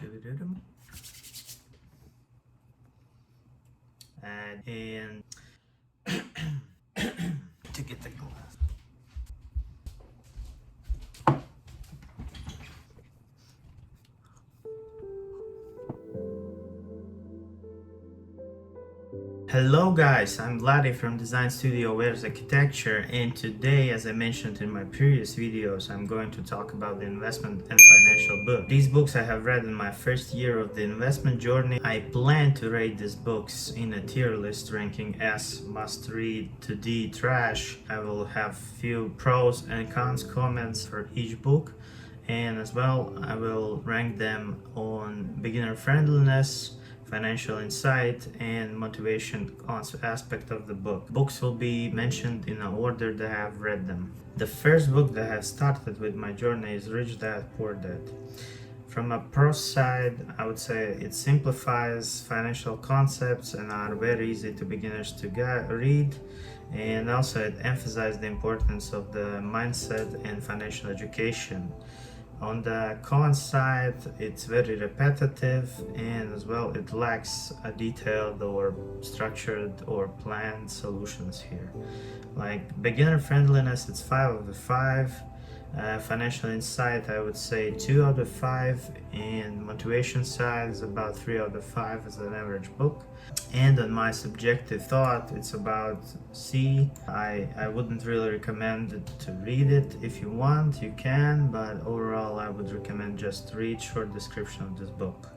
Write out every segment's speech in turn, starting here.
And to get the glass. Hello guys, I'm Vladi from design studio wheresarchitecture, and today, as I mentioned in my previous videos, I'm going to talk about the investment and financial book. These books I have read in my first year of the investment journey. I plan to rate these books in a tier list ranking S must read to D trash. I will have few pros and cons comments for each book, and as well I will rank them on beginner friendliness, financial insight, and motivation aspect of the book. Books will be mentioned in the order that I have read them. The first book that has started with my journey is Rich Dad Poor Dad. From a pro side, I would say it simplifies financial concepts and are very easy to beginners to read, and also it emphasizes the importance of the mindset and financial education. On the con side, it's very repetitive, and as well it lacks a detailed or structured or planned solutions here. Like beginner friendliness, it's 5 out of 5. Financial insight, I would say 2 out of 5, and motivation side is about 3 out of 5 as an average book. And on my subjective thought, it's about C. I wouldn't really recommend it to read it. If you want, you can, but overall I would recommend just read short description of this book.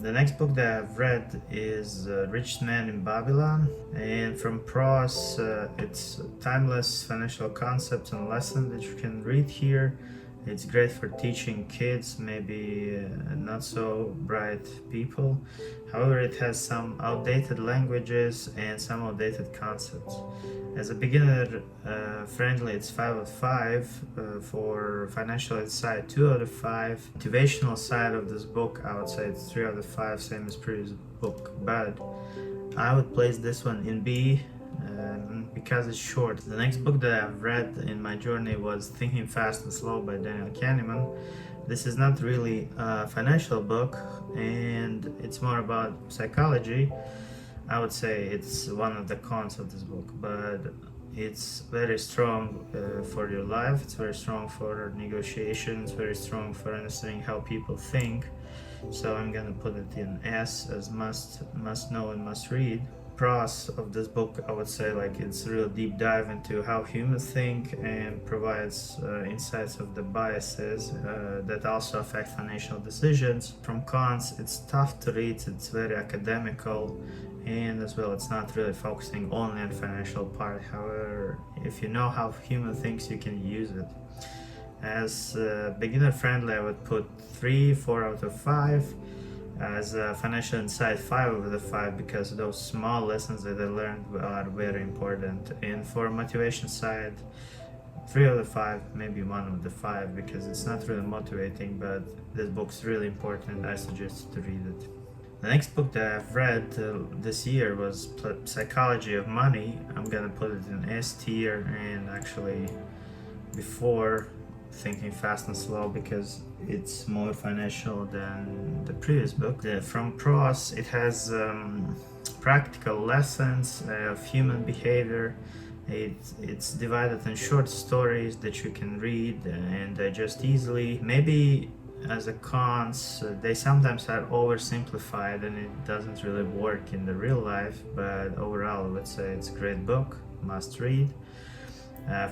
The next book that I've read is Richest Man in Babylon, and from pros, it's timeless financial concepts and lessons that you can read here. It's great for teaching kids, maybe not so bright people. However, it has some outdated languages and some outdated concepts. As a beginner friendly, it's 5 out of 5. For financial insight, 2 out of 5. Motivational side of this book, I would say it's 3 out of 5, same as previous book, but I would place this one in B because it's short. The next book that I've read in my journey was Thinking Fast and Slow by Daniel Kahneman. This is not really a financial book, and it's more about psychology. I would say it's one of the cons of this book, but it's very strong for your life. It's very strong for negotiations, very strong for understanding how people think. So I'm gonna put it in S as must know and must read. Pros of this book, I would say, like, it's a real deep dive into how humans think and provides insights of the biases that also affect financial decisions. From cons, it's tough to read, it's very academical, and as well it's not really focusing only on financial part. However, if you know how human thinks, you can use it. As beginner friendly, I would put 4 out of 5. As a financial insight, 5 out of 5, because those small lessons that I learned are very important. And for motivation side, 3 out of 5, maybe 1 out of 5, because it's not really motivating, but this book's really important. I suggest to read it. The next book that I've read this year was Psychology of Money. I'm gonna put it in S tier, and actually before Thinking Fast and Slow, because it's more financial than the previous book. From pros, it has practical lessons of human behavior. It's divided in short stories that you can read and digest easily. Maybe as a cons, they sometimes are oversimplified and it doesn't really work in the real life, but overall I would say it's a great book, must read.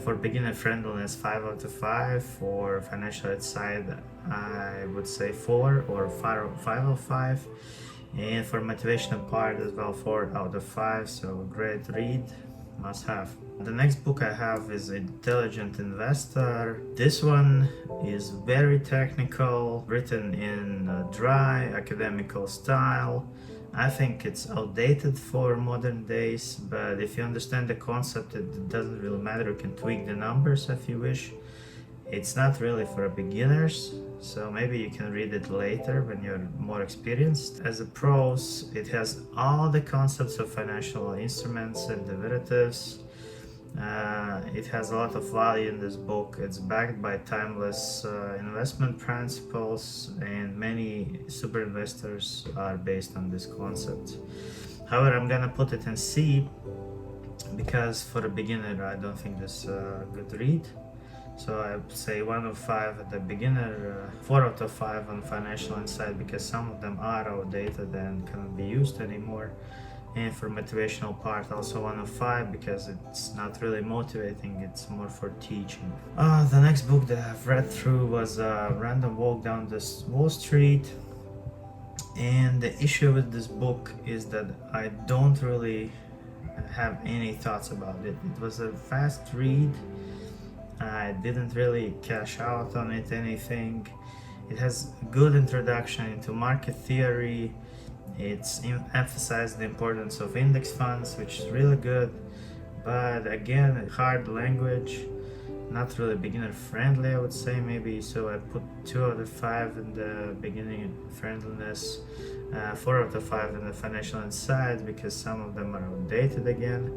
For beginner friendliness, 5 out of 5. For financial insight, I would say 4 or 5 out of 5. And for motivational part as well, 4 out of 5. So great read, must have. The next book I have is Intelligent Investor. This one is very technical, written in a dry academical style. I think it's outdated for modern days, but if you understand the concept, it doesn't really matter. You can tweak the numbers if you wish. It's not really for beginners, so maybe you can read it later when you're more experienced. As a pros, it has all the concepts of financial instruments and derivatives. It has a lot of value in this book. It's backed by timeless investment principles, and many super investors are based on this concept. However, I'm gonna put it in C because for a beginner I don't think this is a good read. So I would say 1 of 5 at the beginner, 4 out of 5 on financial insight because some of them are outdated and cannot be used anymore. And for motivational part, also 1 of 5 because it's not really motivating, it's more for teaching. The next book that I've read through was Random Walk Down this Wall Street. And the issue with this book is that I don't really have any thoughts about it. It was a fast read. I didn't really cash out on it anything. It has good introduction into market theory. It's emphasized the importance of index funds, which is really good, but again, hard language, not really beginner friendly, I would say, maybe. So I put 2 out of 5 in the beginning friendliness, 4 out of 5 in the financial insight because some of them are outdated again,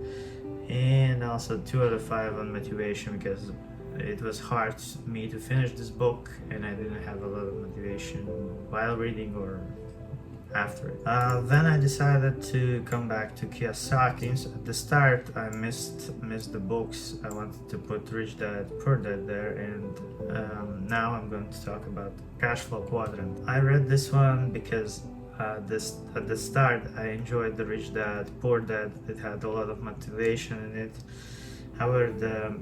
and also 2 out of 5 on motivation because it was hard for me to finish this book and I didn't have a lot of motivation while reading or after it. Then I decided to come back to Kiyosaki. At the start I missed the books. I wanted to put Rich Dad Poor Dad there, and now I'm going to talk about Cashflow Quadrant. I read this one because at the start I enjoyed the Rich Dad Poor Dad. It had a lot of motivation in it. However, the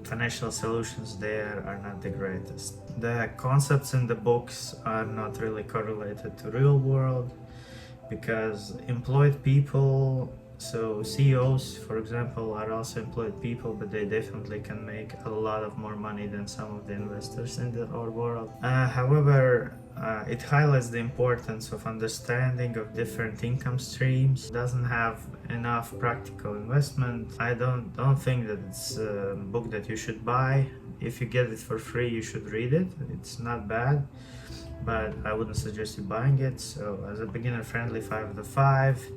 financial solutions there are not the greatest. The concepts in the books are not really correlated to real world because employed people, so CEOs for example, are also employed people, but they definitely can make a lot of more money than some of the investors in our world. However, it highlights the importance of understanding of different income streams. It doesn't have enough practical investment. I don't think that it's a book that you should buy. If you get it for free, you should read it. It's not bad, but I wouldn't suggest you buying it. So as a beginner friendly, 5 out of 5.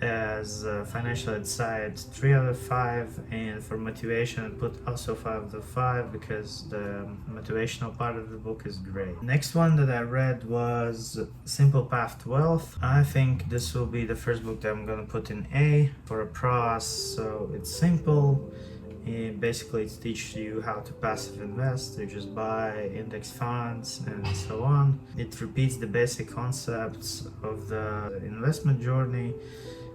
As financial insight, 3 out of 5, and for motivation I put also 5 out of 5 because the motivational part of the book is great. Next one that I read was Simple Path to Wealth. I think this will be the first book that I'm gonna put in A for a pros. So it's simple. Basically it teaches you how to passive invest. You just buy index funds and so on. It repeats the basic concepts of the investment journey.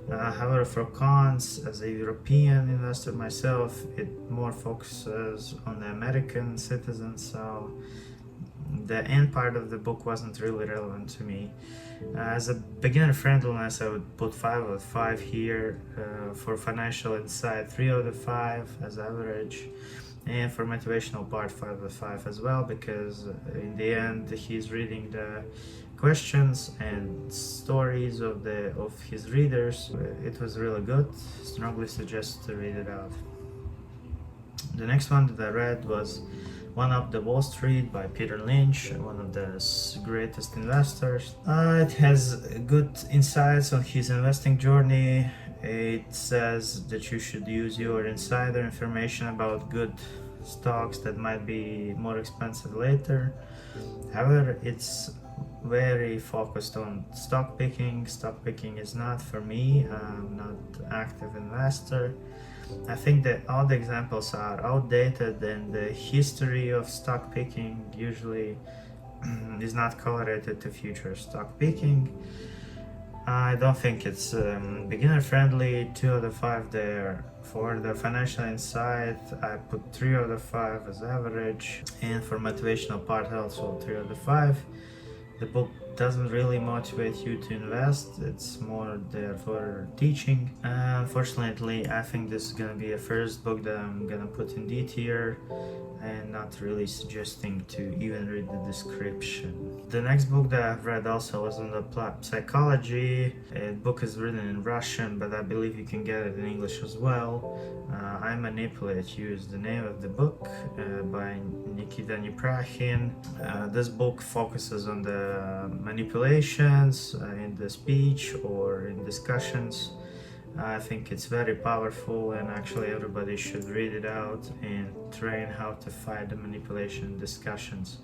However, for cons, as a European investor myself, it more focuses on the American citizens, so the end part of the book wasn't really relevant to me. As a beginner friendliness, I would put 5 out of 5 here. For financial insight, 3 out of 5 as average. And for motivational part, 5 out of 5 as well, because in the end he's reading the questions and stories of his readers. It was really good. Strongly suggest to read it out. The next one that I read was One Up the Wall Street by Peter Lynch, one of the greatest investors. It has good insights on his investing journey. It says that you should use your insider information about good stocks that might be more expensive later. However, it's very focused on stock picking. Stock picking is not for me. I'm not an active investor. I think that all the examples are outdated, and the history of stock picking usually is not correlated to future stock picking. I don't think it's beginner friendly. 2 out of 5 there. For the financial insight, I put 3 out of 5 as average, and for motivational part also 3 out of 5. The book doesn't really motivate you to invest, it's more there for teaching. Unfortunately, I think this is gonna be a first book that I'm gonna put in D tier and not really suggesting to even read the description. The next book that I've read also was on the psychology. The book is written in Russian, but I believe you can get it in English as well. I Manipulate You is the name of the book, by Nikita Neprachin. This book focuses on the manipulations in the speech or in discussions I think it's very powerful, and actually everybody should read it out and train how to fight the manipulation discussions.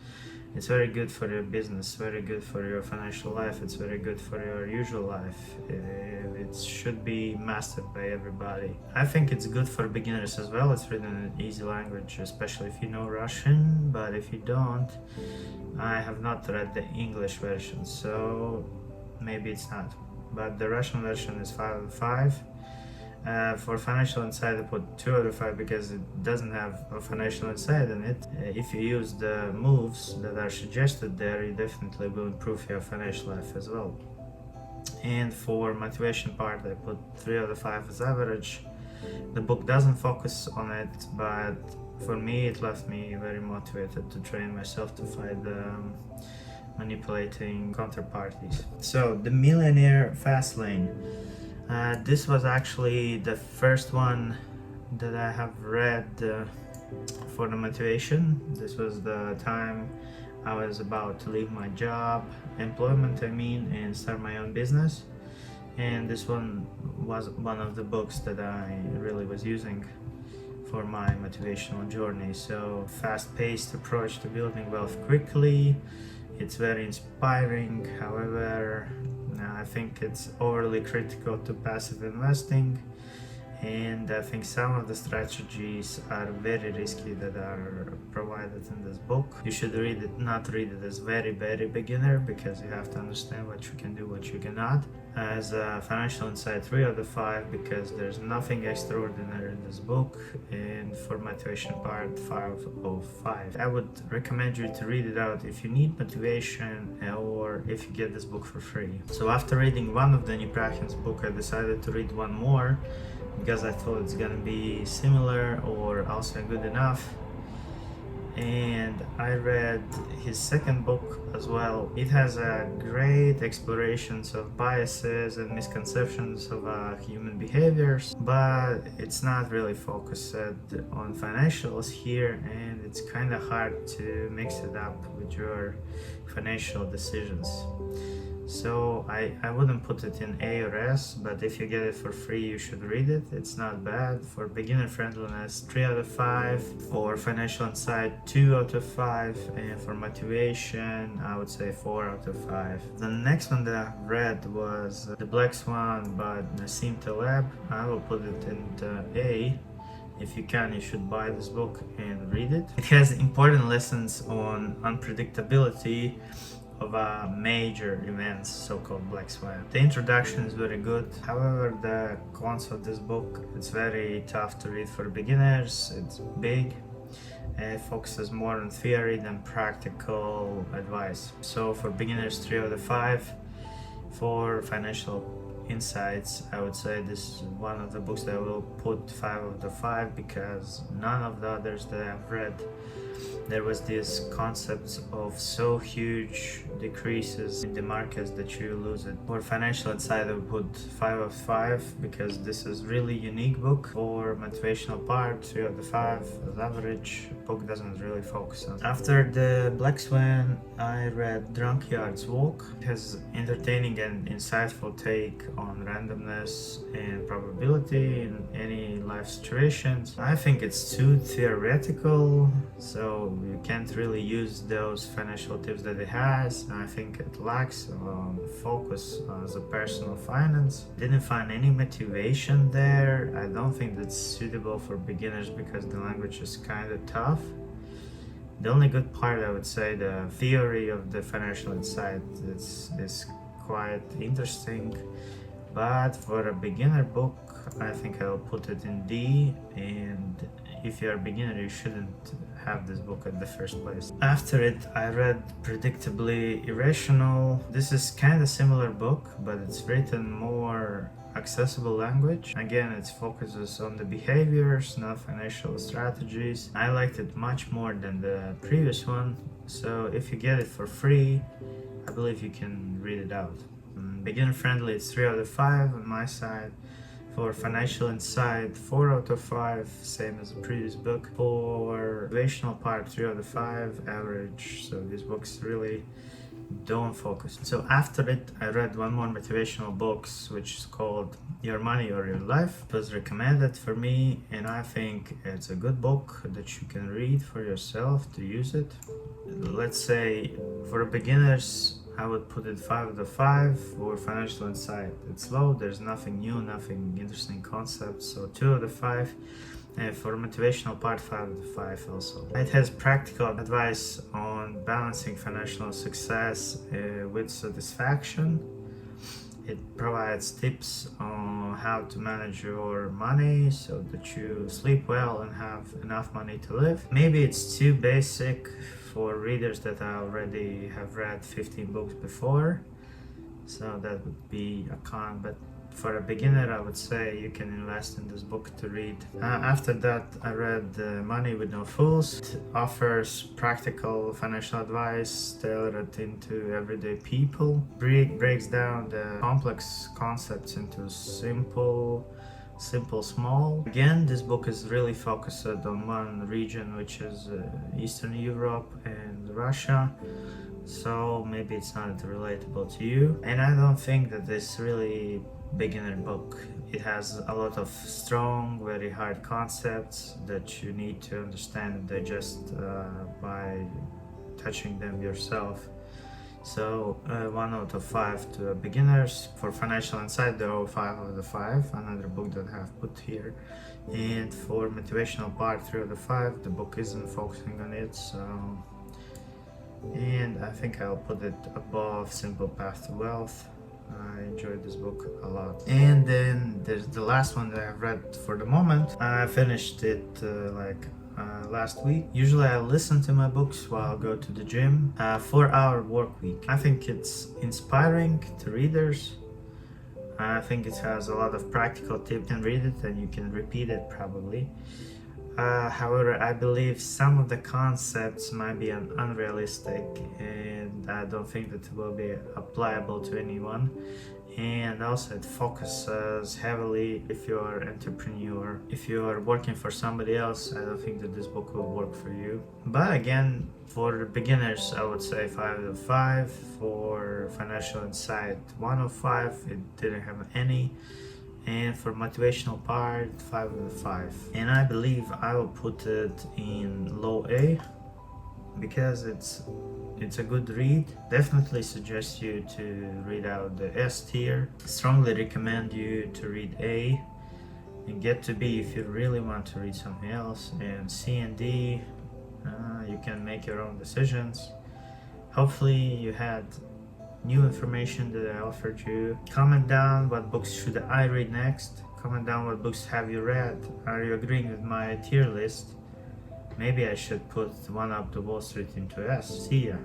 It's very good for your business, very good for your financial life, it's very good for your usual life. It should be mastered by everybody. I think it's good for beginners as well. It's written in easy language, especially if you know Russian, but if you don't, I have not read the English version, so maybe it's not. But the Russian version is 5 out of 5. For financial insight, I put 2 out of 5 because it doesn't have a financial insight in it. If you use the moves that are suggested there, you definitely will improve your financial life as well. And for motivation part, I put 3 out of 5 as average. The book doesn't focus on it, but for me it left me very motivated to train myself to fight the manipulating counterparties. So the Millionaire Fastlane. This was actually the first one that I have read for the motivation. This was the time I was about to leave my employment and start my own business. And this one was one of the books that I really was using for my motivational journey. So fast-paced approach to building wealth quickly. It's very inspiring. However, I think it's overly critical to passive investing, and I think some of the strategies are very risky that are provided in this book. You should not read it as very beginner, because you have to understand what you can do, what you cannot. As a financial insight, 3 out of 5, because there's nothing extraordinary in this book. And for motivation part, 5 of 5. I would recommend you to read it out if you need motivation, or if you get this book for free. So after reading one of the Neprachin's book, I decided to read one more, because I thought it's gonna be similar or also good enough. And I read his second book as well. It has a great explorations of biases and misconceptions of human behaviors, but it's not really focused on financials here, and it's kind of hard to mix it up with your financial decisions. So I wouldn't put it in A or S, but if you get it for free, you should read it. It's not bad. For beginner friendliness, 3 out of 5. For financial insight, 2 out of 5. And for motivation, I would say 4 out of 5. The next one that I read was The Black Swan by Nassim Taleb. I will put it in the A. If you can, you should buy this book and read it. It has important lessons on unpredictability of major events, so-called Black Swan. The introduction is very good. However, the concept of this book, it's very tough to read for beginners. It's big. It focuses more on theory than practical advice. So for beginners, 3 out of 5. For financial insights, I would say this is one of the books that I will put 5 out of 5, because none of the others that I've read, there was this concept of so huge decreases in the markets that you lose it. For financial insight, I would put 5 out of 5, because this is really unique book. For motivational part, 3 out of 5 as average. Book doesn't really focus on. After the Black Swan, I read Drunkard's Walk. It has entertaining and insightful take on randomness and probability in any life situations. I think it's too theoretical, so you can't really use those financial tips that it has. I think it lacks focus as a personal finance. Didn't find any motivation there. I don't think that's suitable for beginners, because the language is kind of tough. The only good part, I would say, the theory of the financial insight is quite interesting. But for a beginner book, I think I'll put it in D, and if you're a beginner, you shouldn't have this book in the first place. After it, I read Predictably Irrational. This is kind of similar book, but it's written more accessible language. Again, it focuses on the behaviors, not financial strategies. I liked it much more than the previous one, so if you get it for free, I believe you can read it out. Beginner friendly, it's 3 out of 5 on my side. For financial insight, 4 out of 5, same as the previous book. For motivational part, 3 out of 5, average. So this book's really don't focus. So after it, I read one more motivational books, which is called Your Money or Your Life. It was recommended for me, and I think it's a good book that you can read for yourself to use it. Let's say for beginners, I would put it 5 out of 5. For financial insight, it's low. There's nothing new, nothing interesting concepts. So 2 out of 5. And for motivational part, 5 out of 5 also. It has practical advice on balancing financial success with satisfaction. It provides tips on how to manage your money so that you sleep well and have enough money to live. Maybe it's too basic for readers that I already have read 15 books before, so that would be a con, but for a beginner, I would say you can invest in this book to read. After that, I read Money with No Fools. It offers practical financial advice tailored into everyday people. Breaks down the complex concepts into simple, small. Again, this book is really focused on one region, which is Eastern Europe and Russia. So maybe it's not relatable to you. And I don't think that this really beginner book. It has a lot of strong, very hard concepts that you need to understand and digest by touching them yourself. So 1 out of 5 to beginners. For financial insight, there are 5 out of 5, another book that I have put here. And for motivational part, 3 out of 5. The book isn't focusing on it, so, and I think I'll put it above Simple Path to Wealth. I enjoyed this book a lot. And then there's the last one that I've read for the moment. I finished it last week. Usually I listen to my books while I go to the gym. 4-hour work week. I think it's inspiring to readers. I think it has a lot of practical tips. You can read it and you can repeat it probably. However, I believe some of the concepts might be unrealistic, and I don't think that it will be applicable to anyone. And also it focuses heavily if you are an entrepreneur. If you are working for somebody else, I don't think that this book will work for you. But again, for beginners, I would say 5 out of 5. For financial insight, 1 out of 5. It didn't have any. And for motivational part, 5 out of 5. And I believe I will put it in low A because it's a good read. Definitely suggest you to read out the S tier. Strongly recommend you to read A and get to B if you really want to read something else. And C and D, you can make your own decisions. Hopefully you had new information that I offered you. Comment down what books should I read next. Comment down what books have you read. Are you agreeing with my tier list? Maybe I should put One Up to Wall Street into S. See ya.